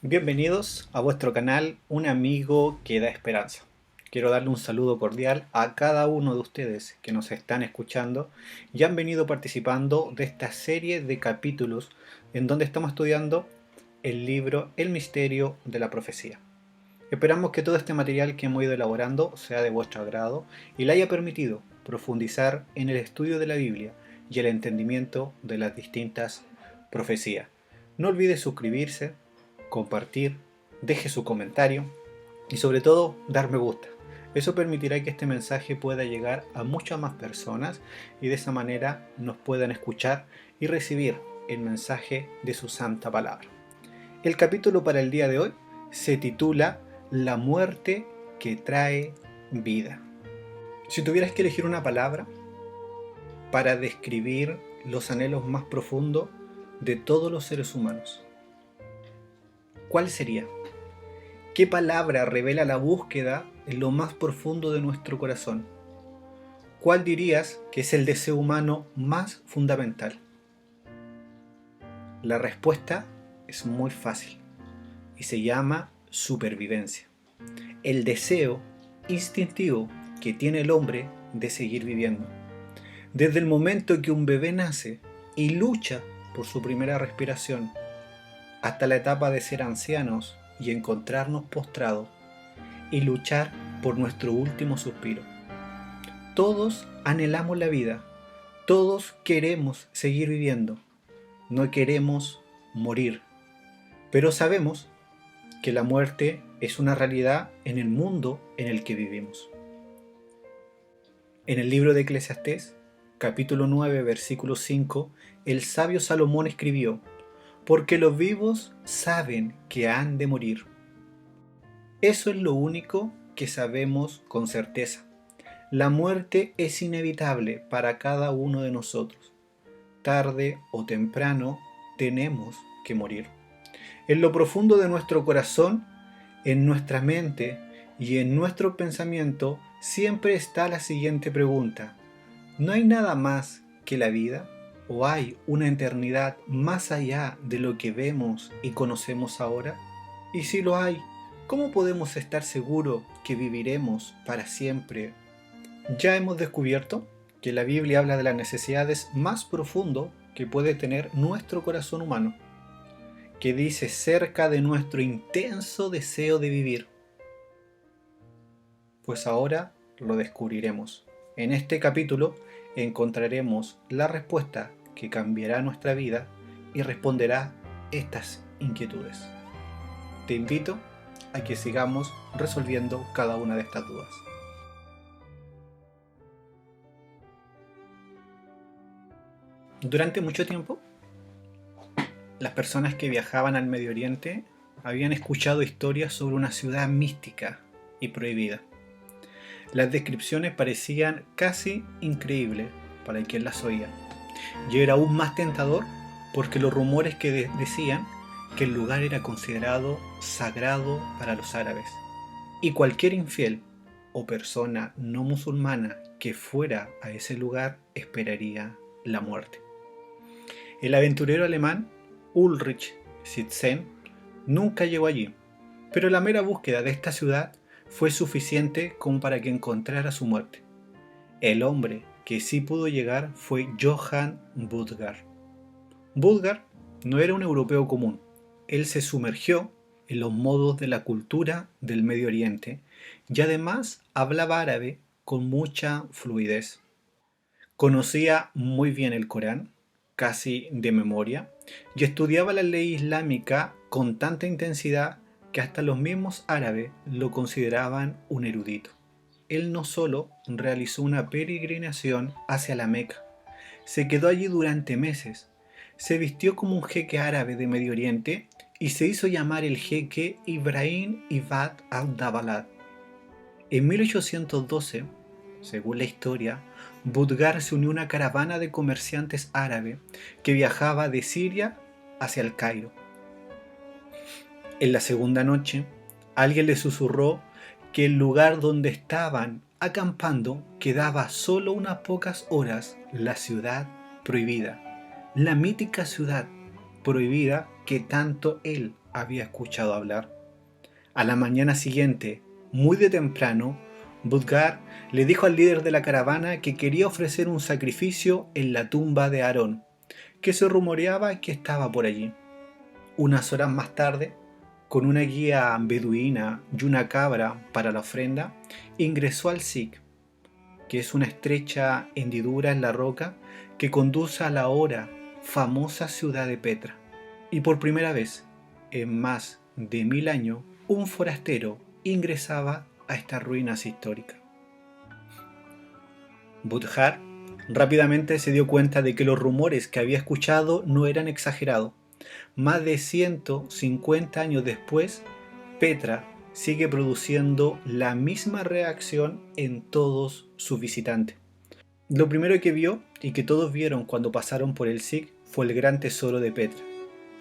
Bienvenidos a vuestro canal Un amigo que da esperanza. Quiero darle un saludo cordial a cada uno de ustedes que nos están escuchando y han venido participando de esta serie de capítulos en donde estamos estudiando el libro El misterio de la profecía. Esperamos que todo este material que hemos ido elaborando sea de vuestro agrado y le haya permitido profundizar en el estudio de la Biblia y el entendimiento de las distintas profecías. No olvide suscribirse, compartir, deje su comentario y sobre todo dar me gusta. Eso permitirá que este mensaje pueda llegar a muchas más personas y de esa manera nos puedan escuchar y recibir el mensaje de su santa palabra. El capítulo para el día de hoy se titula La muerte que trae vida. Si tuvieras que elegir una palabra para describir los anhelos más profundos de todos los seres humanos, ¿cuál sería? ¿Qué palabra revela la búsqueda en lo más profundo de nuestro corazón? ¿Cuál dirías que es el deseo humano más fundamental? La respuesta es muy fácil y se llama supervivencia. El deseo instintivo que tiene el hombre de seguir viviendo. Desde el momento que un bebé nace y lucha por su primera respiración, hasta la etapa de ser ancianos y encontrarnos postrados y luchar por nuestro último suspiro. Todos anhelamos la vida, todos queremos seguir viviendo, no queremos morir, pero sabemos que la muerte es una realidad en el mundo en el que vivimos. En el libro de Eclesiastés, capítulo 9, versículo 5, el sabio Salomón escribió: porque los vivos saben que han de morir. Eso es lo único que sabemos con certeza. La muerte es inevitable para cada uno de nosotros. Tarde o temprano tenemos que morir. En lo profundo de nuestro corazón, en nuestra mente y en nuestro pensamiento siempre está la siguiente pregunta: ¿no hay nada más que la vida? ¿O hay una eternidad más allá de lo que vemos y conocemos ahora? Y si lo hay, ¿cómo podemos estar seguros que viviremos para siempre? Ya hemos descubierto que la Biblia habla de las necesidades más profundas que puede tener nuestro corazón humano, que dice cerca de nuestro intenso deseo de vivir. Pues ahora lo descubriremos. En este capítulo encontraremos la respuesta que cambiará nuestra vida y responderá estas inquietudes. Te invito a que sigamos resolviendo cada una de estas dudas. Durante mucho tiempo, las personas que viajaban al Medio Oriente habían escuchado historias sobre una ciudad mística y prohibida. Las descripciones parecían casi increíbles para quien las oía, y era aún más tentador porque los rumores que decían que el lugar era considerado sagrado para los árabes, y cualquier infiel o persona no musulmana que fuera a ese lugar esperaría la muerte. El aventurero alemán Ulrich Sitzen nunca llegó allí, pero la mera búsqueda de esta ciudad fue suficiente como para que encontrara su muerte. El hombre que sí pudo llegar fue Johann Budgar. Budgar no era un europeo común. Él se sumergió en los modos de la cultura del Medio Oriente y además hablaba árabe con mucha fluidez. Conocía muy bien el Corán, casi de memoria, y estudiaba la ley islámica con tanta intensidad que hasta los mismos árabes lo consideraban un erudito. Él no solo realizó una peregrinación hacia la Meca, se quedó allí durante meses, se vistió como un jeque árabe de Medio Oriente y se hizo llamar el jeque Ibrahim Ibad al-Dabalad. En 1812, según la historia, Budgar se unió a una caravana de comerciantes árabes que viajaba de Siria hacia el Cairo. En la segunda noche, alguien le susurró que el lugar donde estaban acampando quedaba solo unas pocas horas la ciudad prohibida, la mítica ciudad prohibida que tanto él había escuchado hablar. A la mañana siguiente, muy de temprano, Budgar le dijo al líder de la caravana que quería ofrecer un sacrificio en la tumba de Aarón, que se rumoreaba que estaba por allí. Unas horas más tarde, con una guía beduina y una cabra para la ofrenda, ingresó al Sig, que es una estrecha hendidura en la roca que conduce a la ahora famosa ciudad de Petra. Y por primera vez, en más de 1000 años, un forastero ingresaba a estas ruinas históricas. Budhar rápidamente se dio cuenta de que los rumores que había escuchado no eran exagerados. Más de 150 años después, Petra sigue produciendo la misma reacción en todos sus visitantes. Lo primero que vio y que todos vieron cuando pasaron por el Sig fue el gran tesoro de Petra,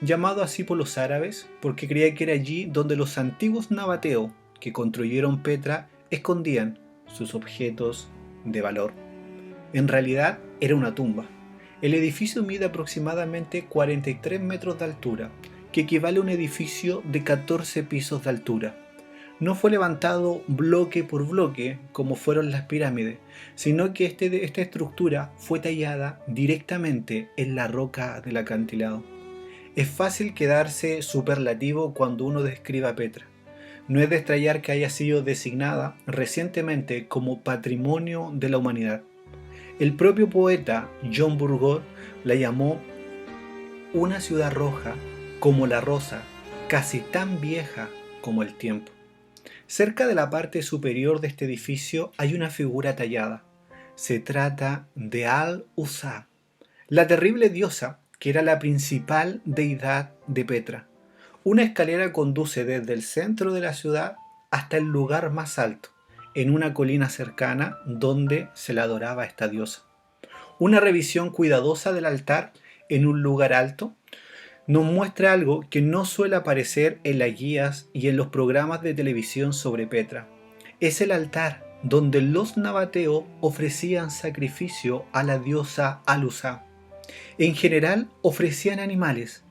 llamado así por los árabes porque creía que era allí donde los antiguos nabateos que construyeron Petra escondían sus objetos de valor. En realidad era una tumba. El edificio mide aproximadamente 43 metros de altura, que equivale a un edificio de 14 pisos de altura. No fue levantado bloque por bloque como fueron las pirámides, sino que esta estructura fue tallada directamente en la roca del acantilado. Es fácil quedarse superlativo cuando uno describe a Petra. No es de extrañar que haya sido designada recientemente como Patrimonio de la Humanidad. El propio poeta John Burgot la llamó una ciudad roja como la rosa, casi tan vieja como el tiempo. Cerca de la parte superior de este edificio hay una figura tallada. Se trata de Al-Uzza, la terrible diosa que era la principal deidad de Petra. Una escalera conduce desde el centro de la ciudad hasta el lugar más alto, en una colina cercana donde se la adoraba a esta diosa. Una revisión cuidadosa del altar en un lugar alto nos muestra algo que no suele aparecer en las guías y en los programas de televisión sobre Petra. Es el altar donde los nabateos ofrecían sacrificio a la diosa Al-Uzza. En general ofrecían animales,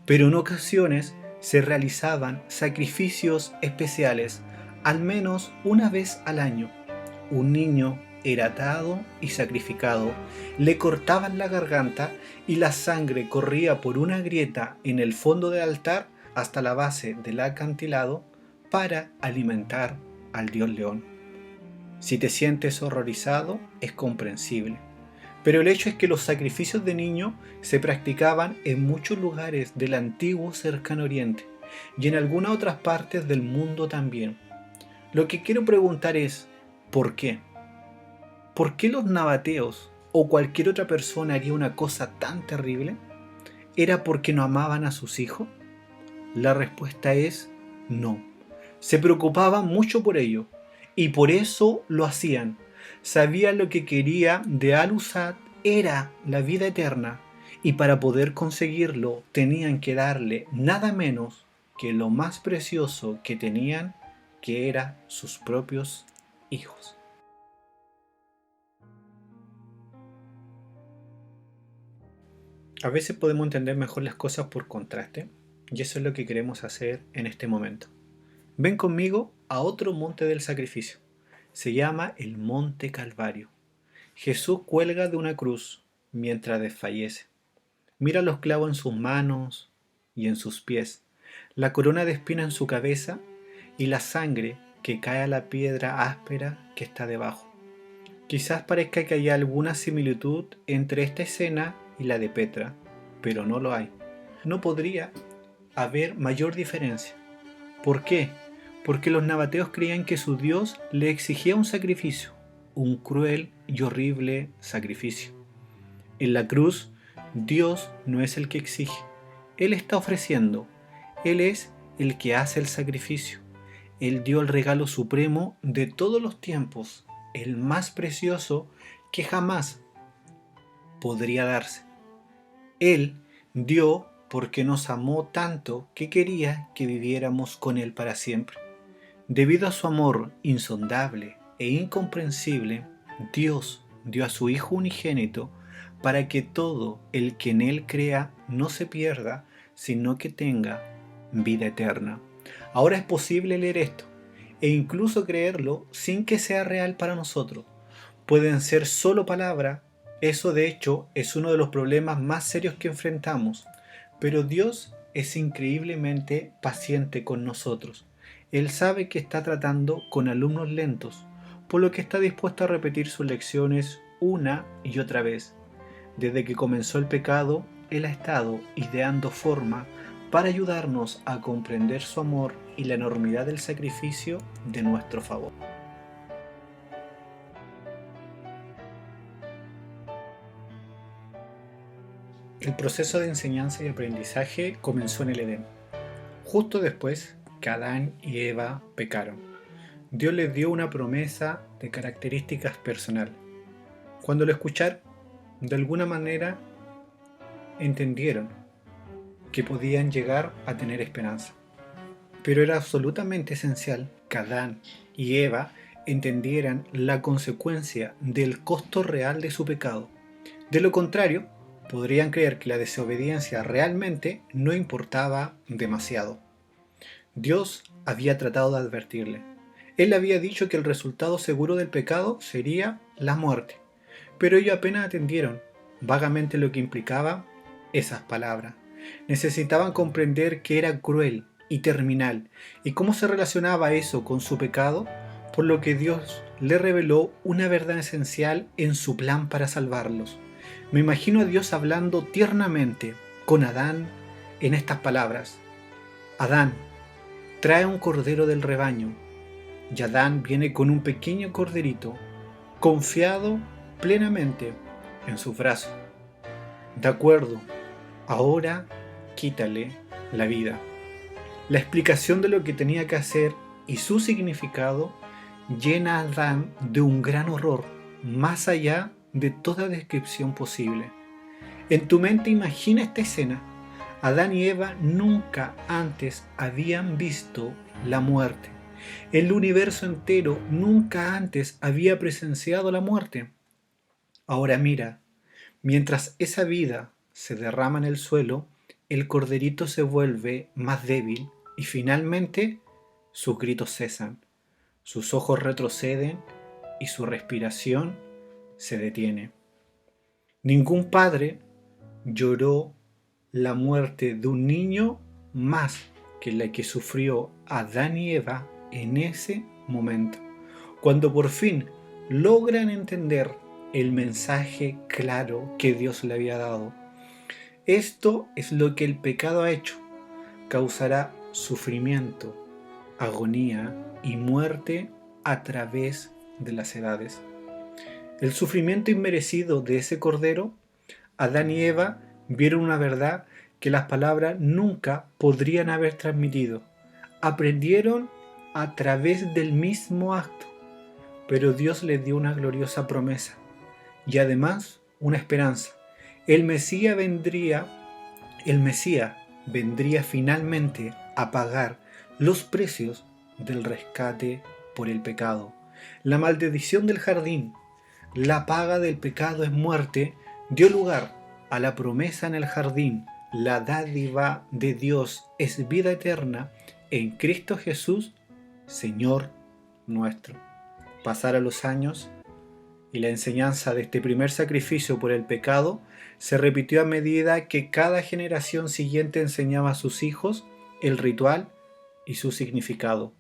pero en ocasiones se realizaban sacrificios especiales, al menos una vez al año. Un niño era atado y sacrificado, le cortaban la garganta y la sangre corría por una grieta en el fondo del altar hasta la base del acantilado para alimentar al dios león. Si te sientes horrorizado, es comprensible. Pero el hecho es que los sacrificios de niños se practicaban en muchos lugares del antiguo Cercano Oriente y en algunas otras partes del mundo también. Lo que quiero preguntar es, ¿por qué? ¿Por qué los nabateos o cualquier otra persona haría una cosa tan terrible? ¿Era porque no amaban a sus hijos? La respuesta es no. Se preocupaban mucho por ello y por eso lo hacían. Sabían lo que quería de Al-Uzza era la vida eterna y para poder conseguirlo tenían que darle nada menos que lo más precioso que tenían, que eran sus propios hijos. A veces podemos entender mejor las cosas por contraste y eso es lo que queremos hacer en este momento. Ven conmigo a otro monte del sacrificio. Se llama el Monte Calvario. Jesús cuelga de una cruz mientras desfallece. Mira los clavos en sus manos y en sus pies, la corona de espina en su cabeza y la sangre que cae a la piedra áspera que está debajo. Quizás parezca que haya alguna similitud entre esta escena y la de Petra, pero no lo hay. No podría haber mayor diferencia. ¿Por qué? Porque los nabateos creían que su Dios le exigía un sacrificio, un cruel y horrible sacrificio. En la cruz, Dios no es el que exige, Él está ofreciendo, Él es el que hace el sacrificio. Él dio el regalo supremo de todos los tiempos, el más precioso que jamás podría darse. Él dio porque nos amó tanto que quería que viviéramos con Él para siempre. Debido a su amor insondable e incomprensible, Dios dio a su Hijo unigénito para que todo el que en Él crea no se pierda, sino que tenga vida eterna. Ahora es posible leer esto e incluso creerlo sin que sea real para nosotros. Pueden ser solo palabras. Eso de hecho es uno de los problemas más serios que enfrentamos. Pero Dios es increíblemente paciente con nosotros. Él sabe que está tratando con alumnos lentos, por lo que está dispuesto a repetir sus lecciones una y otra vez. Desde que comenzó el pecado, Él ha estado ideando forma para ayudarnos a comprender su amor y la enormidad del sacrificio de nuestro favor. El proceso de enseñanza y aprendizaje comenzó en el Edén. Justo después que Adán y Eva pecaron, Dios les dio una promesa de características personales. Cuando lo escucharon, de alguna manera entendieron que podían llegar a tener esperanza. Pero era absolutamente esencial que Adán y Eva entendieran la consecuencia del costo real de su pecado. De lo contrario, podrían creer que la desobediencia realmente no importaba demasiado. Dios había tratado de advertirle. Él había dicho que el resultado seguro del pecado sería la muerte, pero ellos apenas atendieron vagamente lo que implicaba esas palabras. Necesitaban comprender que era cruel y terminal y cómo se relacionaba eso con su pecado, por lo que Dios le reveló una verdad esencial en su plan para salvarlos. Me imagino a Dios hablando tiernamente con Adán en estas palabras: Adán, trae un cordero del rebaño. Y Adán viene con un pequeño corderito, confiado plenamente en sus brazos. De acuerdo, ahora quítale la vida. La explicación de lo que tenía que hacer y su significado llena a Adán de un gran horror, más allá de toda descripción posible. En tu mente imagina esta escena. Adán y Eva nunca antes habían visto la muerte. El universo entero nunca antes había presenciado la muerte. Ahora mira, mientras esa vida se derrama en el suelo, el corderito se vuelve más débil y finalmente sus gritos cesan, sus ojos retroceden y su respiración se detiene. Ningún padre lloró la muerte de un niño más que la que sufrió Adán y Eva en ese momento, cuando por fin logran entender el mensaje claro que Dios le había dado. Esto es lo que el pecado ha hecho. Causará sufrimiento, agonía y muerte a través de las edades. El sufrimiento inmerecido de ese cordero, Adán y Eva vieron una verdad que las palabras nunca podrían haber transmitido. Aprendieron a través del mismo acto, pero Dios les dio una gloriosa promesa y además una esperanza. El Mesías vendría finalmente a pagar los precios del rescate por el pecado. La maldición del jardín, la paga del pecado es muerte, dio lugar a la promesa en el jardín. La dádiva de Dios es vida eterna en Cristo Jesús, Señor nuestro. Pasaron los años y la enseñanza de este primer sacrificio por el pecado se repitió a medida que cada generación siguiente enseñaba a sus hijos el ritual y su significado.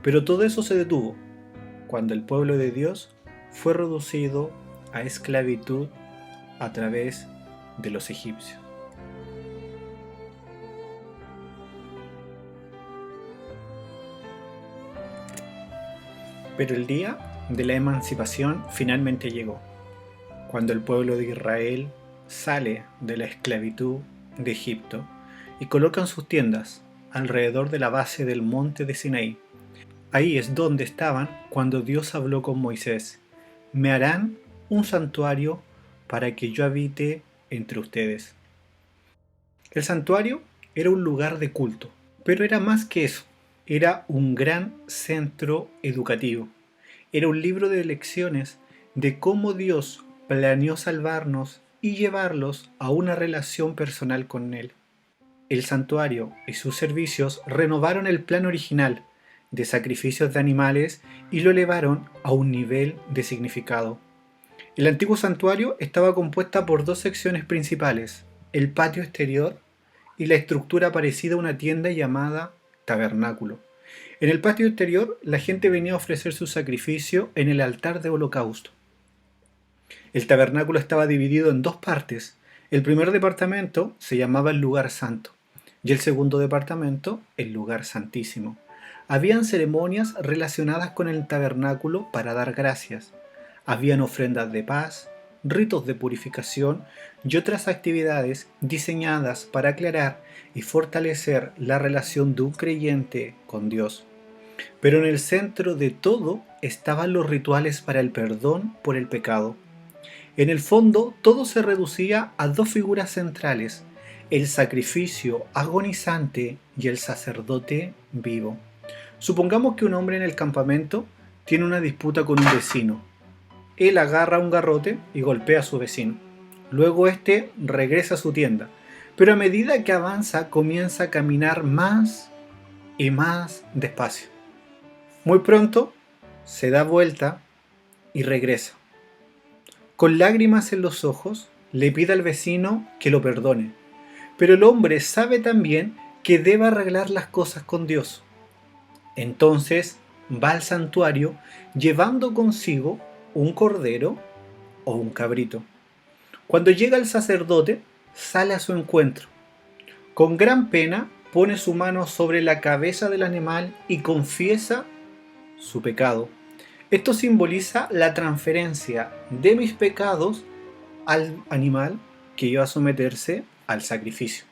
Pero todo eso se detuvo cuando el pueblo de Dios fue reducido a esclavitud a través de los egipcios. Pero el día de la emancipación finalmente llegó, cuando el pueblo de Israel sale de la esclavitud de Egipto y colocan sus tiendas alrededor de la base del monte de Sinaí. Ahí es donde estaban cuando Dios habló con Moisés: me harán un santuario para que yo habite entre ustedes. El santuario era un lugar de culto, pero era más que eso. Era un gran centro educativo. Era un libro de lecciones de cómo Dios planeó salvarnos y llevarlos a una relación personal con Él. el santuario y sus servicios renovaron el plan original de sacrificios de animales y lo elevaron a un nivel de significado. El antiguo santuario estaba compuesta por dos secciones principales, el patio exterior y la estructura parecida a una tienda llamada tabernáculo. En el patio exterior la gente venía a ofrecer su sacrificio en el altar de holocausto. El tabernáculo estaba dividido en dos partes. El primer departamento se llamaba el lugar santo y el segundo departamento el lugar santísimo. Habían ceremonias relacionadas con el tabernáculo para dar gracias. Habían ofrendas de paz, ritos de purificación y otras actividades diseñadas para aclarar y fortalecer la relación de un creyente con Dios. Pero en el centro de todo estaban los rituales para el perdón por el pecado. En el fondo, todo se reducía a dos figuras centrales, el sacrificio agonizante y el sacerdote vivo. Supongamos que un hombre en el campamento tiene una disputa con un vecino. Él agarra un garrote y golpea a su vecino. Luego éste regresa a su tienda, pero a medida que avanza comienza a caminar más y más despacio. Muy pronto se da vuelta y regresa. Con lágrimas en los ojos, le pide al vecino que lo perdone. Pero el hombre sabe también que debe arreglar las cosas con Dios. Entonces va al santuario llevando consigo un cordero o un cabrito. Cuando llega el sacerdote, sale a su encuentro. Con gran pena pone su mano sobre la cabeza del animal y confiesa su pecado. Esto simboliza la transferencia de mis pecados al animal que iba a someterse al sacrificio.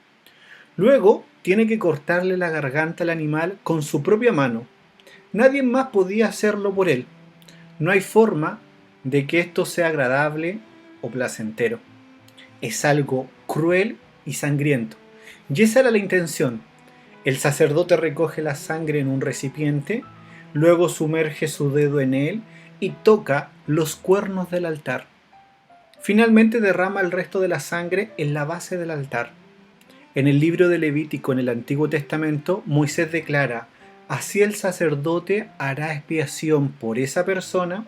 Luego tiene que cortarle la garganta al animal con su propia mano. Nadie más podía hacerlo por él. No hay forma de que esto sea agradable o placentero. Es algo cruel y sangriento. Y esa era la intención. El sacerdote recoge la sangre en un recipiente, luego sumerge su dedo en él y toca los cuernos del altar. Finalmente derrama el resto de la sangre en la base del altar. En el libro de Levítico en el Antiguo Testamento, Moisés declara: así el sacerdote hará expiación por esa persona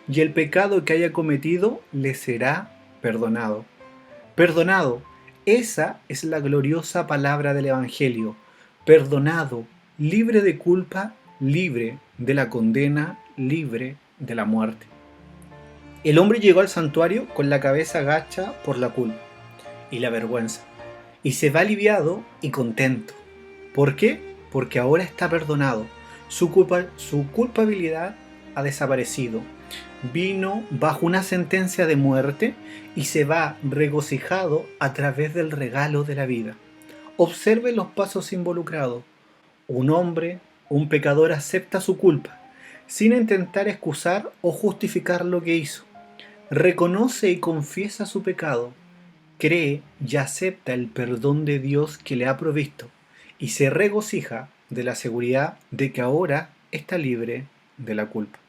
y el pecado que haya cometido le será perdonado. Perdonado, esa es la gloriosa palabra del Evangelio. Perdonado, libre de culpa, libre de la condena, libre de la muerte. El hombre llegó al santuario con la cabeza gacha por la culpa y la vergüenza, y se va aliviado y contento. ¿Por qué? Porque ahora está perdonado. Su culpabilidad ha desaparecido. Vino bajo una sentencia de muerte y se va regocijado a través del regalo de la vida. Observe los pasos involucrados. Un hombre, un pecador, acepta su culpa, sin intentar excusar o justificar lo que hizo. Reconoce y confiesa su pecado, cree y acepta el perdón de Dios que le ha provisto, y se regocija de la seguridad de que ahora está libre de la culpa.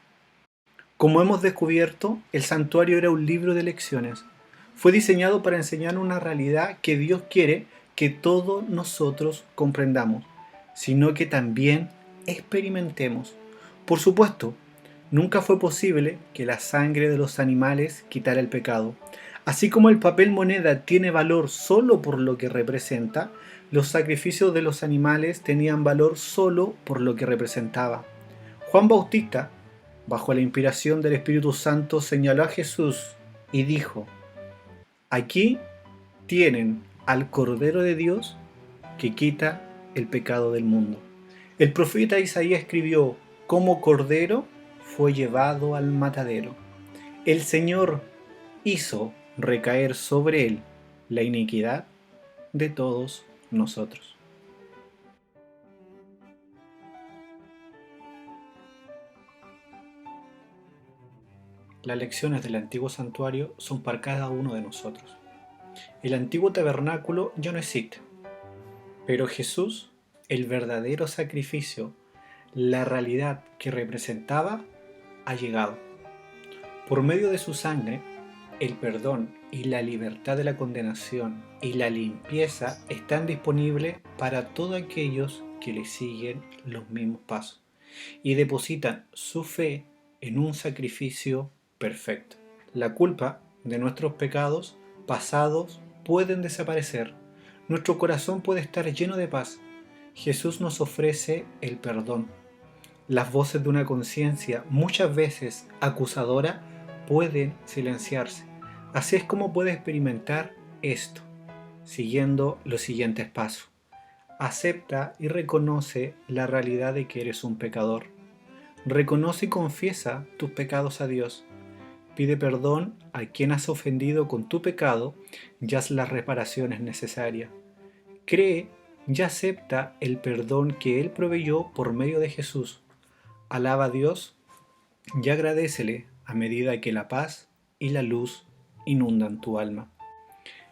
Como hemos descubierto, el santuario era un libro de lecciones. Fue diseñado para enseñar una realidad que Dios quiere que todos nosotros comprendamos, sino que también experimentemos. Por supuesto, nunca fue posible que la sangre de los animales quitara el pecado. Así como el papel moneda tiene valor solo por lo que representa, los sacrificios de los animales tenían valor solo por lo que representaba. Juan Bautista, bajo la inspiración del Espíritu Santo, señaló a Jesús y dijo: aquí tienen al Cordero de Dios que quita el pecado del mundo. El profeta Isaías escribió: como cordero fue llevado al matadero. El Señor hizo recaer sobre él la iniquidad de todos nosotros. Las lecciones del antiguo santuario son para cada uno de nosotros. El antiguo tabernáculo ya no existe, pero Jesús, el verdadero sacrificio, la realidad que representaba, ha llegado. Por medio de su sangre, El perdón y la libertad de la condenación y la limpieza están disponibles para todos aquellos que le siguen los mismos pasos y depositan su fe en un sacrificio perfecto. La culpa de nuestros pecados pasados pueden desaparecer. Nuestro corazón puede estar lleno de paz. Jesús nos ofrece el perdón. Las voces de una conciencia, muchas veces acusadora, pueden silenciarse. Así es como puedes experimentar esto, siguiendo los siguientes pasos. Acepta y reconoce la realidad de que eres un pecador. Reconoce y confiesa tus pecados a Dios. Pide perdón a quien has ofendido con tu pecado y haz las reparaciones necesarias. Cree y acepta el perdón que Él proveyó por medio de Jesús. Alaba a Dios y agradécele a medida que la paz y la luz inundan tu alma.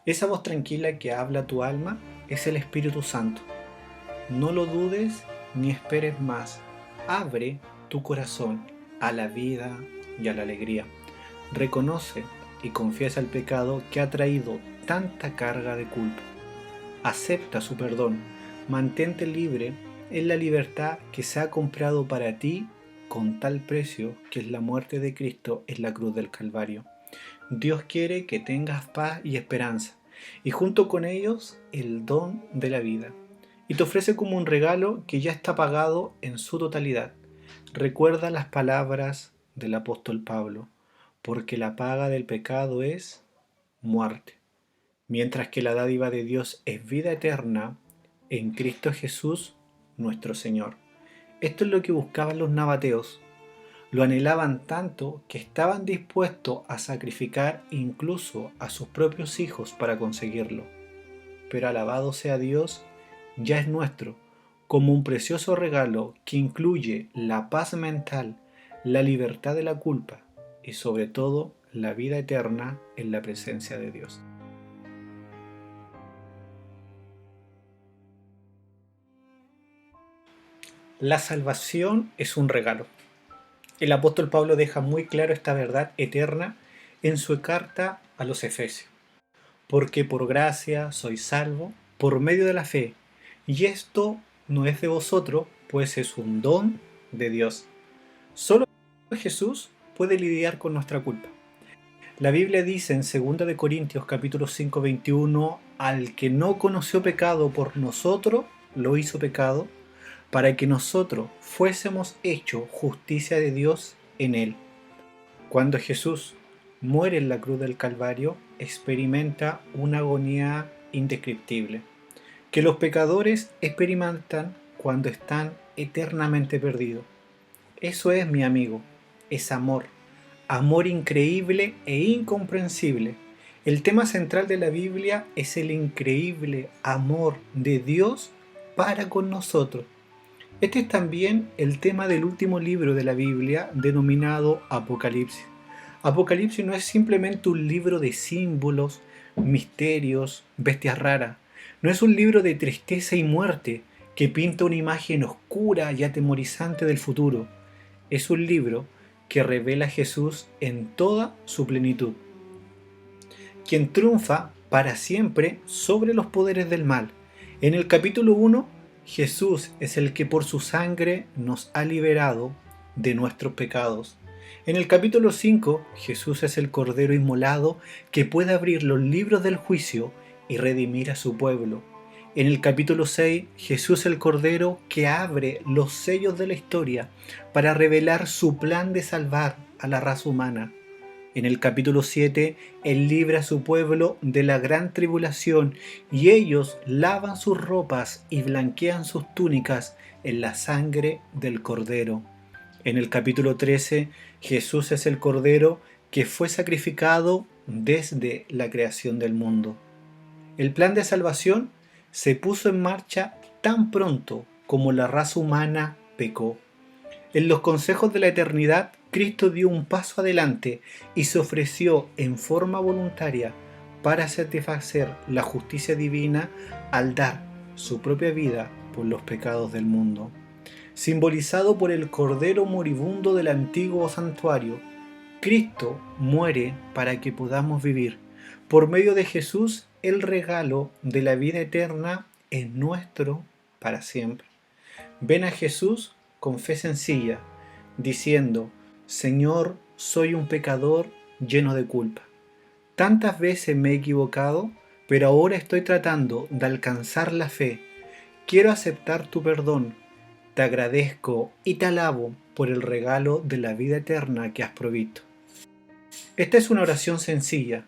Esa voz tranquila que habla tu alma es el Espíritu Santo. No lo dudes ni esperes más. Abre tu corazón a la vida y a la alegría. Reconoce y confiesa el pecado que ha traído tanta carga de culpa. Acepta su perdón. Mantente libre en la libertad que se ha comprado para ti con tal precio que es la muerte de Cristo en la cruz del Calvario. Dios quiere que tengas paz y esperanza, y junto con ellos el don de la vida. Y te ofrece como un regalo que ya está pagado en su totalidad. Recuerda las palabras del apóstol Pablo, porque la paga del pecado es muerte, mientras que la dádiva de Dios es vida eterna en Cristo Jesús nuestro Señor. Esto es lo que buscaban los nabateos. Lo anhelaban tanto que estaban dispuestos a sacrificar incluso a sus propios hijos para conseguirlo. Pero alabado sea Dios, ya es nuestro, como un precioso regalo que incluye la paz mental, la libertad de la culpa y sobre todo la vida eterna en la presencia de Dios. La salvación es un regalo. El apóstol Pablo deja muy claro esta verdad eterna en su carta a los Efesios. Porque por gracia sois salvos por medio de la fe, y esto no es de vosotros, pues es un don de Dios. Solo Jesús puede lidiar con nuestra culpa. La Biblia dice en 2 de Corintios capítulo 5, 21, al que no conoció pecado por nosotros, lo hizo pecado, para que nosotros fuésemos hechos justicia de Dios en él. Cuando Jesús muere en la cruz del Calvario, experimenta una agonía indescriptible, que los pecadores experimentan cuando están eternamente perdidos. Eso es, mi amigo, es amor, amor increíble e incomprensible. El tema central de la Biblia es el increíble amor de Dios para con nosotros. Este es también el tema del último libro de la Biblia, denominado Apocalipsis. Apocalipsis no es simplemente un libro de símbolos, misterios, bestias raras. No es un libro de tristeza y muerte que pinta una imagen oscura y atemorizante del futuro. Es un libro que revela a Jesús en toda su plenitud, quien triunfa para siempre sobre los poderes del mal. En el capítulo 1, Jesús es el que por su sangre nos ha liberado de nuestros pecados. En el capítulo 5, Jesús es el Cordero inmolado que puede abrir los libros del juicio y redimir a su pueblo. En el capítulo 6, Jesús es el Cordero que abre los sellos de la historia para revelar su plan de salvar a la raza humana. En el capítulo 7, Él libra a su pueblo de la gran tribulación y ellos lavan sus ropas y blanquean sus túnicas en la sangre del Cordero. En el capítulo 13, Jesús es el Cordero que fue sacrificado desde la creación del mundo. El plan de salvación se puso en marcha tan pronto como la raza humana pecó. En los consejos de la eternidad, Cristo dio un paso adelante y se ofreció en forma voluntaria para satisfacer la justicia divina al dar su propia vida por los pecados del mundo. Simbolizado por el Cordero moribundo del antiguo santuario, Cristo muere para que podamos vivir. Por medio de Jesús, el regalo de la vida eterna es nuestro para siempre. Ven a Jesús con fe sencilla, diciendo: Señor, soy un pecador lleno de culpa. Tantas veces me he equivocado, pero ahora estoy tratando de alcanzar la fe. Quiero aceptar tu perdón. Te agradezco y te alabo por el regalo de la vida eterna que has provisto. Esta es una oración sencilla.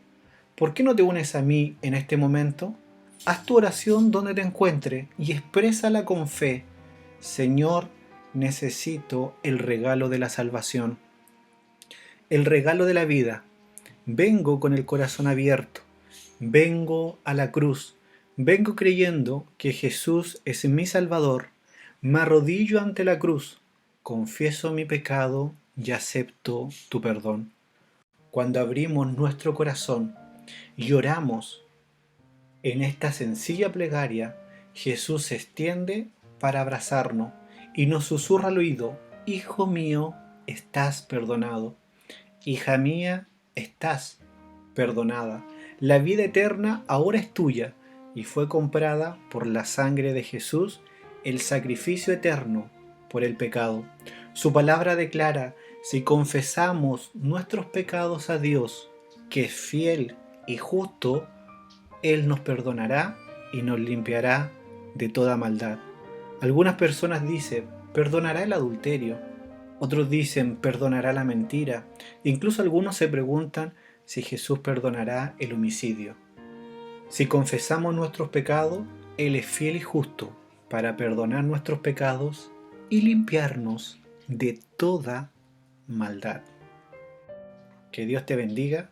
¿Por qué no te unes a mí en este momento? Haz tu oración donde te encuentres y exprésala con fe. Señor, necesito el regalo de la salvación, el regalo de la vida. Vengo con el corazón abierto. Vengo a la cruz. Vengo creyendo que Jesús es mi Salvador. Me arrodillo ante la cruz. Confieso mi pecado y acepto tu perdón. Cuando abrimos nuestro corazón y oramos en esta sencilla plegaria, Jesús se extiende para abrazarnos y nos susurra al oído: Hijo mío, estás perdonado. Hija mía, estás perdonada. La vida eterna ahora es tuya y fue comprada por la sangre de Jesús, el sacrificio eterno por el pecado. Su palabra declara: si confesamos nuestros pecados a Dios, que es fiel y justo, Él nos perdonará y nos limpiará de toda maldad. Algunas personas dicen: perdonará el adulterio. Otros dicen: perdonará la mentira. Incluso algunos se preguntan si Jesús perdonará el homicidio. Si confesamos nuestros pecados, Él es fiel y justo para perdonar nuestros pecados y limpiarnos de toda maldad. Que Dios te bendiga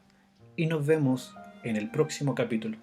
y nos vemos en el próximo capítulo.